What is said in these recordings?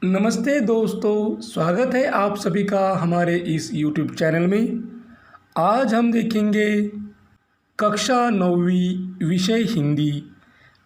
नमस्ते दोस्तों, स्वागत है आप सभी का हमारे इस YouTube चैनल में। आज हम देखेंगे कक्षा 9वीं विषय हिंदी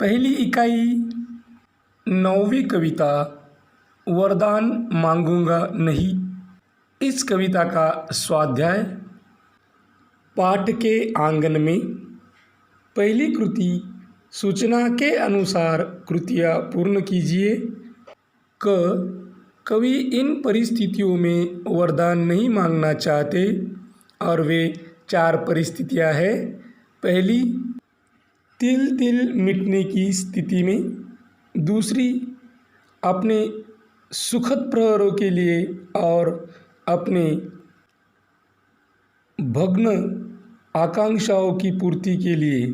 पहली इकाई 9वीं कविता वरदान मांगूंगा नहीं। इस कविता का स्वाध्याय पाठ के आंगन में। पहली कृति सूचना के अनुसार कृतियाँ पूर्ण कीजिए। कवि इन परिस्थितियों में वरदान नहीं मांगना चाहते और वे 4 परिस्थितियां हैं। पहली, तिल तिल मिटने की स्थिति में। दूसरी, अपने सुखद प्रहरों के लिए और अपने भग्न आकांक्षाओं की पूर्ति के लिए।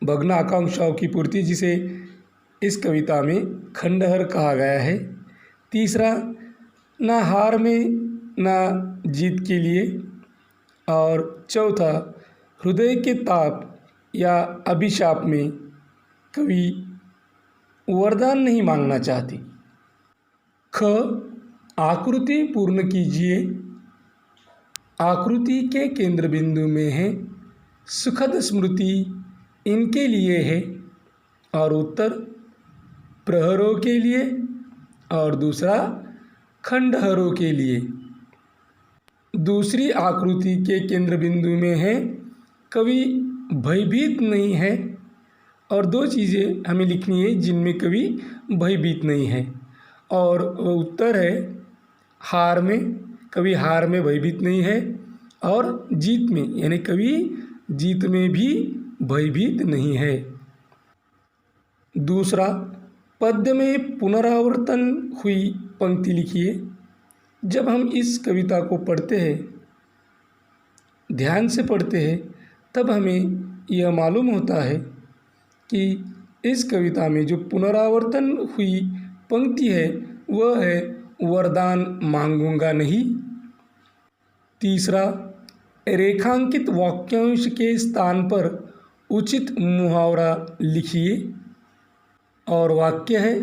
भग्न आकांक्षाओं की पूर्ति, जिसे इस कविता में खंडहर कहा गया है। तीसरा, ना हार में ना जीत के लिए। और चौथा, हृदय के ताप या अभिशाप में कवि वरदान नहीं मांगना चाहती। आकृति पूर्ण कीजिए। आकृति के केंद्र बिंदु में है सुखद स्मृति, इनके लिए है, और उत्तर प्रहरों के लिए और दूसरा खंडहरों के लिए। दूसरी आकृति के केंद्र बिंदु में है कवि भयभीत नहीं है, और 2 चीज़ें हमें लिखनी है जिनमें कवि भयभीत नहीं है, और वह उत्तर है हार में। कवि हार में भयभीत नहीं है, और जीत में, यानी कवि जीत में भी भयभीत नहीं है। दूसरा, पद्य में पुनरावर्तन हुई पंक्ति लिखिए। जब हम इस कविता को पढ़ते हैं, ध्यान से पढ़ते हैं, तब हमें यह मालूम होता है कि इस कविता में जो पुनरावर्तन हुई पंक्ति है वह है वरदान मांगूंगा नहीं। तीसरा, रेखांकित वाक्यांश के स्थान पर उचित मुहावरा लिखिए, और वाक्य है,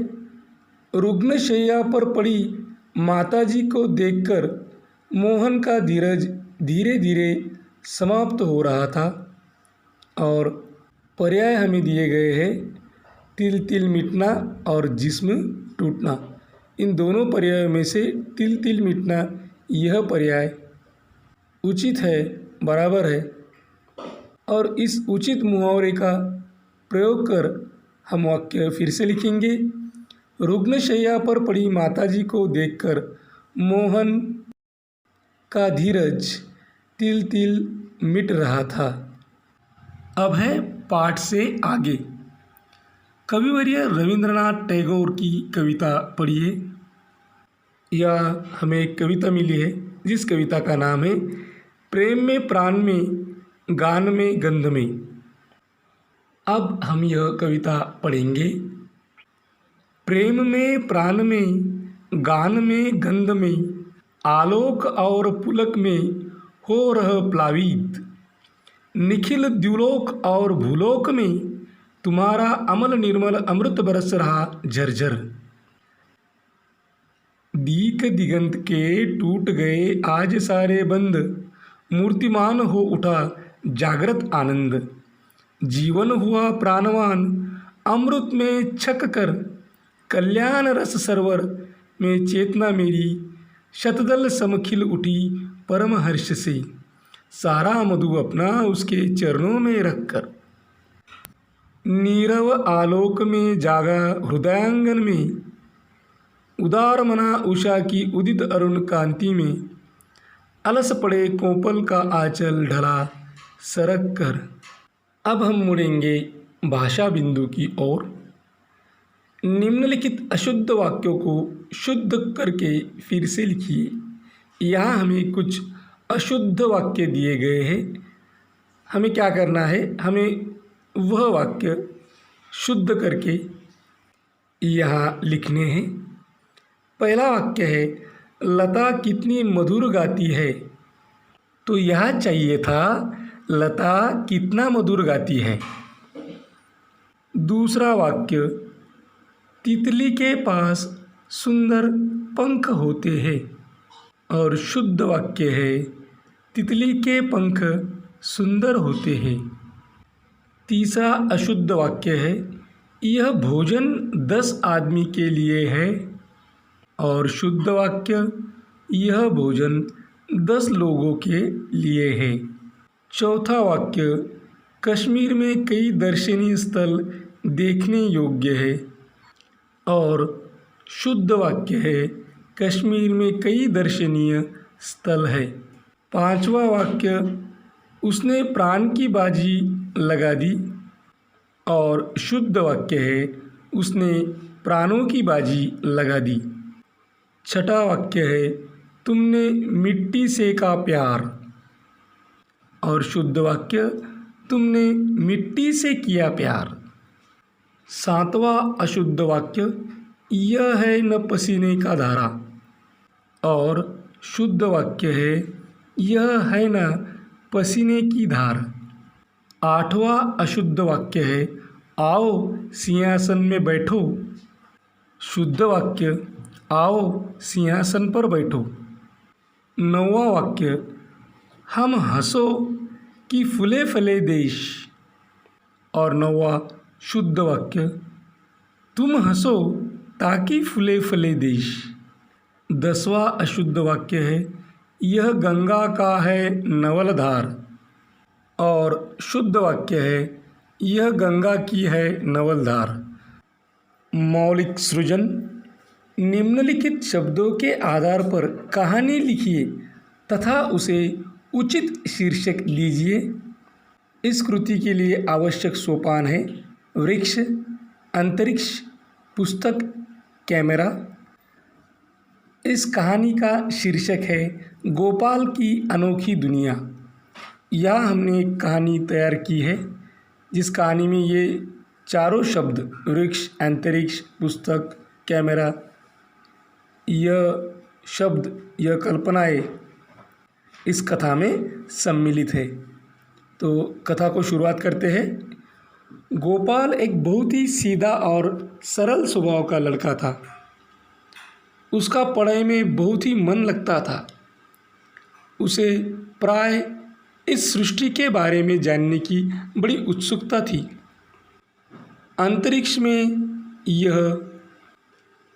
रुग्णशैया पर पड़ी माताजी को देखकर मोहन का धीरज धीरे धीरे समाप्त हो रहा था। और पर्याय हमें दिए गए हैं तिल तिल मिटना और जिस्म टूटना। इन दोनों पर्यायों में से तिल तिल मिटना यह पर्याय उचित है, बराबर है। और इस उचित मुहावरे का प्रयोग कर हम वाक्य फिर से लिखेंगे। रुग्णशैया पर पड़ी माताजी को देखकर मोहन का धीरज तिल तिल मिट रहा था। अब है पाठ से आगे। कविवर्य रविंद्रनाथ टैगोर की कविता पढ़िए। यह हमें एक कविता मिली है जिस कविता का नाम है प्रेम में प्राण में गान में गंध में। अब हम यह कविता पढ़ेंगे। प्रेम में प्राण में गान में गंध में आलोक और पुलक में हो रह प्लावित, निखिल द्युलोक और भूलोक में तुम्हारा अमल निर्मल अमृत बरस रहा झरझर। दीक दिगंत के टूट गए आज सारे बंद, मूर्तिमान हो उठा जागृत आनंद। जीवन हुआ प्राणवान अमृत में छक कर, कल्याण रस सरोवर में चेतना मेरी शतदल समखिल उठी परम हर्ष से। सारा मधु अपना उसके चरणों में रखकर, नीरव आलोक में जागा हृदयांगन में, उदार मना उषा की उदित अरुण कांति में, अलस पड़े कोपल का आंचल ढला सरक कर। अब हम मुड़ेंगे भाषा बिंदु की ओर। निम्नलिखित अशुद्ध वाक्यों को शुद्ध करके फिर से लिखिए। यहाँ हमें कुछ अशुद्ध वाक्य दिए गए हैं। हमें क्या करना है, हमें वह वाक्य शुद्ध करके यहाँ लिखने हैं। पहला वाक्य है, लता कितनी मधुर गाती है। तो यहाँ चाहिए था लता कितना मधुर गाती है। दूसरा वाक्य, तितली के पास सुंदर पंख होते हैं। और शुद्ध वाक्य है, तितली के पंख सुंदर होते हैं। तीसरा अशुद्ध वाक्य है, यह भोजन 10 आदमी के लिए है। और शुद्ध वाक्य, यह भोजन 10 लोगों के लिए है। चौथा वाक्य, कश्मीर में कई दर्शनीय स्थल देखने योग्य है। और शुद्ध वाक्य है, कश्मीर में कई दर्शनीय स्थल है। पांचवा वाक्य, उसने प्राण की बाजी लगा दी। और शुद्ध वाक्य है, उसने प्राणों की बाजी लगा दी। छठा वाक्य है, तुमने मिट्टी से का प्यार। और शुद्ध वाक्य, तुमने मिट्टी से किया प्यार। सातवां अशुद्ध वाक्य, यह है न पसीने का धारा। और शुद्ध वाक्य है, यह है न पसीने की धार। आठवां अशुद्ध वाक्य है, आओ सिंहासन में बैठो। शुद्ध वाक्य, आओ सिंहासन पर बैठो। नौवां वाक्य, हम हंसो कि फूले फले देश। और नौवां शुद्ध वाक्य, तुम हंसो ताकि फूले फले देश। 10वां अशुद्ध वाक्य है, यह गंगा का है नवलधार। और शुद्ध वाक्य है, यह गंगा की है नवलधार। मौलिक सृजन, निम्नलिखित शब्दों के आधार पर कहानी लिखिए तथा उसे उचित शीर्षक दीजिए। इस कृति के लिए आवश्यक सोपान है वृक्ष, अंतरिक्ष, पुस्तक, कैमरा। इस कहानी का शीर्षक है गोपाल की अनोखी दुनिया। यह हमने एक कहानी तैयार की है जिस कहानी में ये चारों शब्द वृक्ष, अंतरिक्ष, पुस्तक, कैमरा, यह शब्द, यह कल्पनाएं इस कथा में सम्मिलित है। तो कथा को शुरुआत करते हैं। गोपाल एक बहुत ही सीधा और सरल स्वभाव का लड़का था। उसका पढ़ाई में बहुत ही मन लगता था। उसे प्राय इस सृष्टि के बारे में जानने की बड़ी उत्सुकता थी। अंतरिक्ष में यह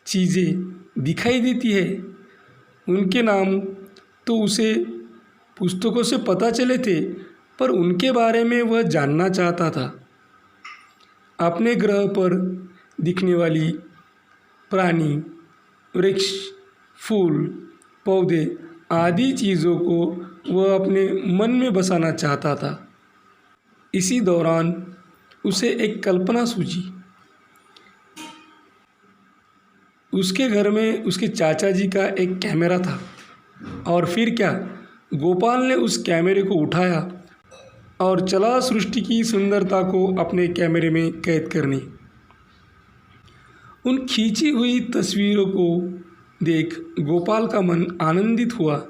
चीज़ें दिखाई देती है, उनके नाम तो उसे पुस्तकों से पता चले थे, पर उनके बारे में वह जानना चाहता था। अपने ग्रह पर दिखने वाली प्राणी, वृक्ष, फूल, पौधे आदि चीज़ों को वह अपने मन में बसाना चाहता था। इसी दौरान उसे एक कल्पना सूझी। उसके घर में उसके चाचा जी का एक कैमरा था। और फिर क्या, गोपाल ने उस कैमरे को उठाया और चला सृष्टि की सुंदरता को अपने कैमरे में कैद करने। उन खींची हुई तस्वीरों को देख गोपाल का मन आनंदित हुआ।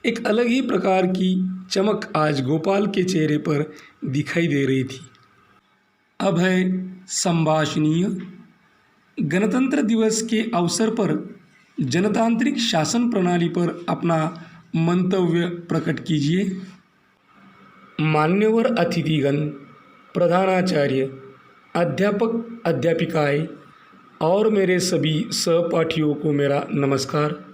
एक अलग ही प्रकार की चमक आज गोपाल के चेहरे पर दिखाई दे रही थी। अब है संभाषणीय। गणतंत्र दिवस के अवसर पर जनतांत्रिक शासन प्रणाली पर अपना मंतव्य प्रकट कीजिए। मान्यवर अतिथिगण, प्रधानाचार्य, अध्यापक, अध्यापिकाएं और मेरे सभी सहपाठियों को मेरा नमस्कार।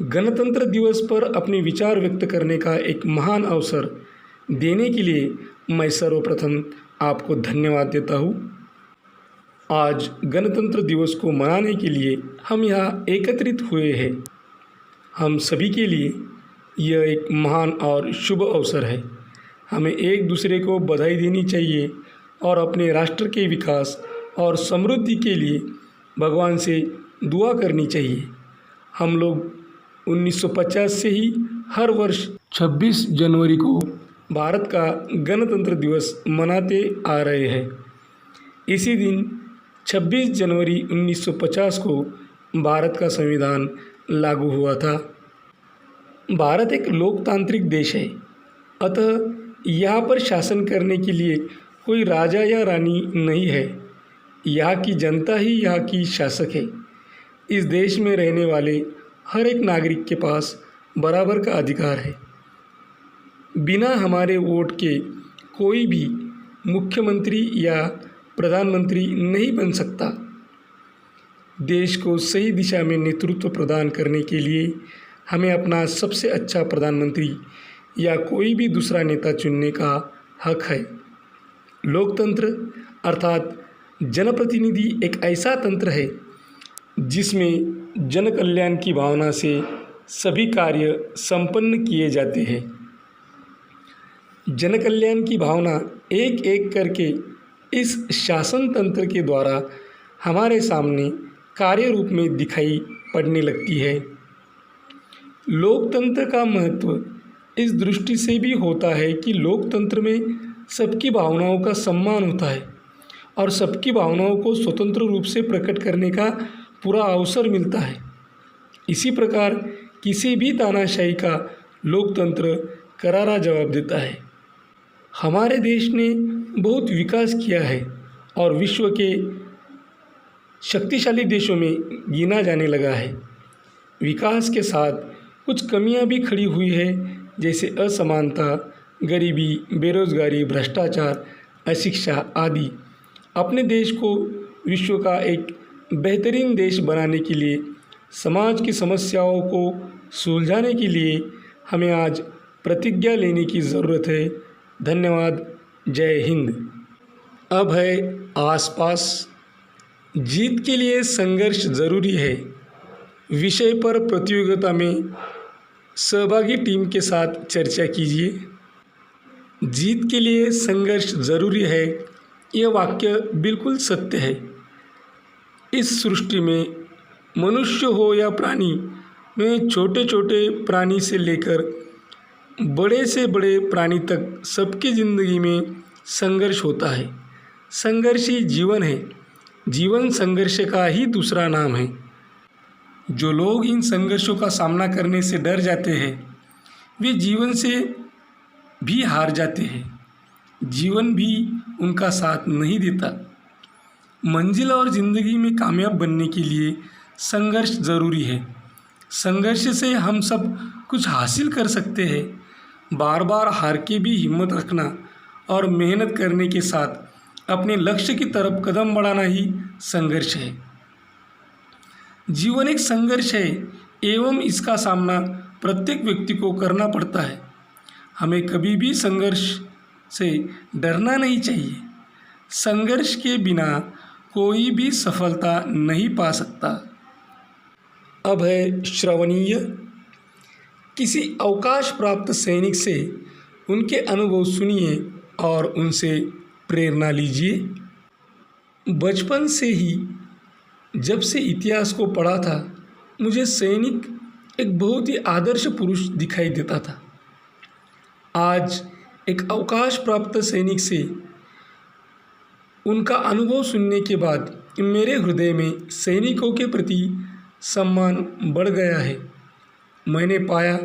गणतंत्र दिवस पर अपने विचार व्यक्त करने का एक महान अवसर देने के लिए मैं सर्वप्रथम आपको धन्यवाद देता हूँ। आज गणतंत्र दिवस को मनाने के लिए हम यहाँ एकत्रित हुए हैं। हम सभी के लिए यह एक महान और शुभ अवसर है। हमें एक दूसरे को बधाई देनी चाहिए और अपने राष्ट्र के विकास और समृद्धि के लिए भगवान से दुआ करनी चाहिए। हम लोग 1950 से ही हर वर्ष 26 जनवरी को भारत का गणतंत्र दिवस मनाते आ रहे हैं। इसी दिन 26 जनवरी 1950 को भारत का संविधान लागू हुआ था। भारत एक लोकतांत्रिक देश है, अतः यहाँ पर शासन करने के लिए कोई राजा या रानी नहीं है। यहाँ की जनता ही यहाँ की शासक है। इस देश में रहने वाले हर एक नागरिक के पास बराबर का अधिकार है। बिना हमारे वोट के कोई भी मुख्यमंत्री या प्रधानमंत्री नहीं बन सकता। देश को सही दिशा में नेतृत्व प्रदान करने के लिए हमें अपना सबसे अच्छा प्रधानमंत्री या कोई भी दूसरा नेता चुनने का हक है। लोकतंत्र अर्थात जनप्रतिनिधि एक ऐसा तंत्र है जिसमें जन कल्याण की भावना से सभी कार्य संपन्न किए जाते हैं। जन कल्याण की भावना एक एक करके इस शासन तंत्र के द्वारा हमारे सामने कार्य रूप में दिखाई पड़ने लगती है। लोकतंत्र का महत्व इस दृष्टि से भी होता है कि लोकतंत्र में सबकी भावनाओं का सम्मान होता है और सबकी भावनाओं को स्वतंत्र रूप से प्रकट करने का पूरा अवसर मिलता है। इसी प्रकार किसी भी तानाशाही का लोकतंत्र करारा जवाब देता है। हमारे देश ने बहुत विकास किया है और विश्व के शक्तिशाली देशों में गिना जाने लगा है। विकास के साथ कुछ कमियां भी खड़ी हुई है, जैसे असमानता, गरीबी, बेरोजगारी, भ्रष्टाचार, अशिक्षा आदि। अपने देश को विश्व का एक बेहतरीन देश बनाने के लिए, समाज की समस्याओं को सुलझाने के लिए हमें आज प्रतिज्ञा लेने की ज़रूरत है। धन्यवाद। जय हिंद। अब है आसपास। जीत के लिए संघर्ष ज़रूरी है विषय पर प्रतियोगिता में सहभागी टीम के साथ चर्चा कीजिए। जीत के लिए संघर्ष ज़रूरी है, यह वाक्य बिल्कुल सत्य है। इस सृष्टि में मनुष्य हो या प्राणी में छोटे छोटे प्राणी से लेकर बड़े से बड़े प्राणी तक सबकी ज़िंदगी में संघर्ष होता है। संघर्ष ही जीवन है। जीवन संघर्ष का ही दूसरा नाम है। जो लोग इन संघर्षों का सामना करने से डर जाते हैं वे जीवन से भी हार जाते हैं। जीवन भी उनका साथ नहीं देता। मंजिल और ज़िंदगी में कामयाब बनने के लिए संघर्ष ज़रूरी है। संघर्ष से हम सब कुछ हासिल कर सकते हैं। बार बार हार के भी हिम्मत रखना और मेहनत करने के साथ अपने लक्ष्य की तरफ कदम बढ़ाना ही संघर्ष है। जीवन एक संघर्ष है एवं इसका सामना प्रत्येक व्यक्ति को करना पड़ता है। हमें कभी भी संघर्ष से डरना नहीं चाहिए। संघर्ष के बिना कोई भी सफलता नहीं पा सकता। अब है श्रवणीय। किसी अवकाश प्राप्त सैनिक से उनके अनुभव सुनिए और उनसे प्रेरणा लीजिए। बचपन से ही जब से इतिहास को पढ़ा था, मुझे सैनिक एक बहुत ही आदर्श पुरुष दिखाई देता था। आज एक अवकाश प्राप्त सैनिक से उनका अनुभव सुनने के बाद मेरे हृदय में सैनिकों के प्रति सम्मान बढ़ गया है। मैंने पाया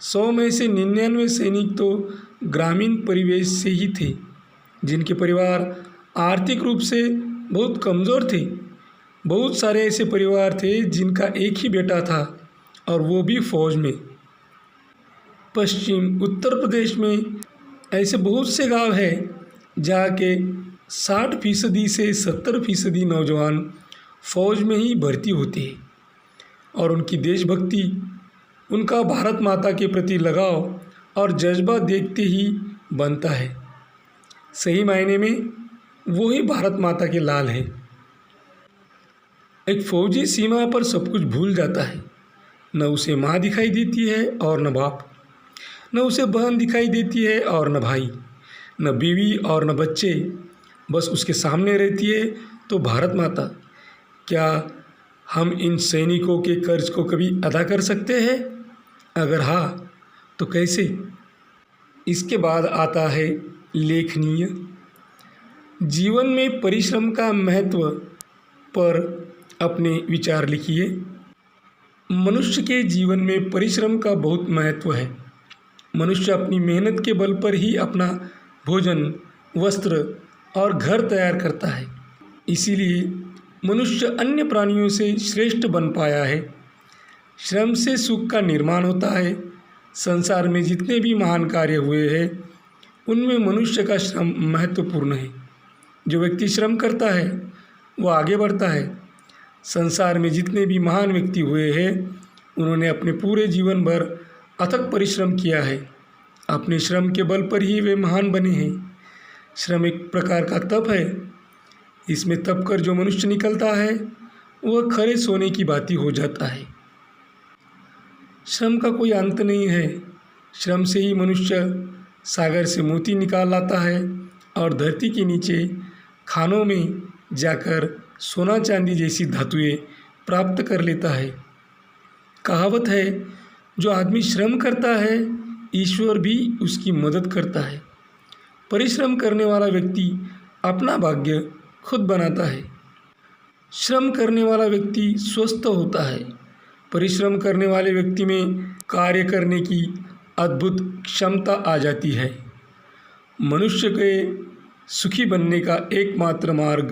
100 में से 99 सैनिक तो ग्रामीण परिवेश से ही थे, जिनके परिवार आर्थिक रूप से बहुत कमज़ोर थे। बहुत सारे ऐसे परिवार थे जिनका एक ही बेटा था और वो भी फौज में। पश्चिम उत्तर प्रदेश में ऐसे बहुत से गांव हैं जहाँ के 60% से 70% नौजवान फौज में ही भर्ती होते हैं और उनकी देशभक्ति, उनका भारत माता के प्रति लगाव और जज्बा देखते ही बनता है। सही मायने में वो ही भारत माता के लाल है। एक फौजी सीमा पर सब कुछ भूल जाता है। न उसे माँ दिखाई देती है और न बाप, न उसे बहन दिखाई देती है और न भाई, न बीवी और न बच्चे। बस उसके सामने रहती है तो भारत माता। क्या हम इन सैनिकों के कर्ज को कभी अदा कर सकते हैं? अगर हाँ तो कैसे? इसके बाद आता है लेखनीय। जीवन में परिश्रम का महत्व पर अपने विचार लिखिए। मनुष्य के जीवन में परिश्रम का बहुत महत्व है। मनुष्य अपनी मेहनत के बल पर ही अपना भोजन, वस्त्र और घर तैयार करता है। इसीलिए मनुष्य अन्य प्राणियों से श्रेष्ठ बन पाया है। श्रम से सुख का निर्माण होता है। संसार में जितने भी महान कार्य हुए हैं उनमें मनुष्य का श्रम महत्वपूर्ण है। जो व्यक्ति श्रम करता है वो आगे बढ़ता है। संसार में जितने भी महान व्यक्ति हुए हैं उन्होंने अपने पूरे जीवन भर अथक परिश्रम किया है। अपने श्रम के बल पर ही वे महान बने हैं। श्रम एक प्रकार का तप है। इसमें तप कर जो मनुष्य निकलता है वह खरे सोने की भांति हो जाता है। श्रम का कोई अंत नहीं है। श्रम से ही मनुष्य सागर से मोती निकाल लाता है और धरती के नीचे खानों में जाकर सोना चांदी जैसी धातुएं प्राप्त कर लेता है। कहावत है, जो आदमी श्रम करता है ईश्वर भी उसकी मदद करता है। परिश्रम करने वाला व्यक्ति अपना भाग्य खुद बनाता है। श्रम करने वाला व्यक्ति स्वस्थ होता है। परिश्रम करने वाले व्यक्ति में कार्य करने की अद्भुत क्षमता आ जाती है। मनुष्य के सुखी बनने का एकमात्र मार्ग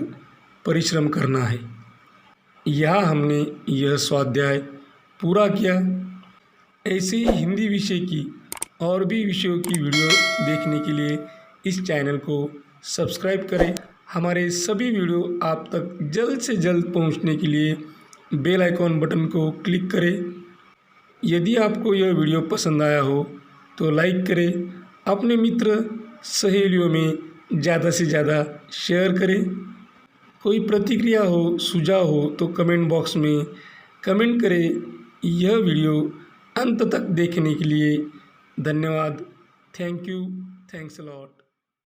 परिश्रम करना है। यहाँ हमने यह स्वाध्याय पूरा किया। ऐसे ही हिंदी विषय की और भी विषयों की वीडियो देखने के लिए इस चैनल को सब्सक्राइब करें। हमारे सभी वीडियो आप तक जल्द से जल्द पहुंचने के लिए बेल आइकॉन बटन को क्लिक करें। यदि आपको यह वीडियो पसंद आया हो तो लाइक करें। अपने मित्र सहेलियों में ज़्यादा से ज़्यादा शेयर करें। कोई प्रतिक्रिया हो, सुझाव हो तो कमेंट बॉक्स में कमेंट करें। यह वीडियो अंत तक देखने के लिए धन्यवाद। Thank you. Thanks a lot.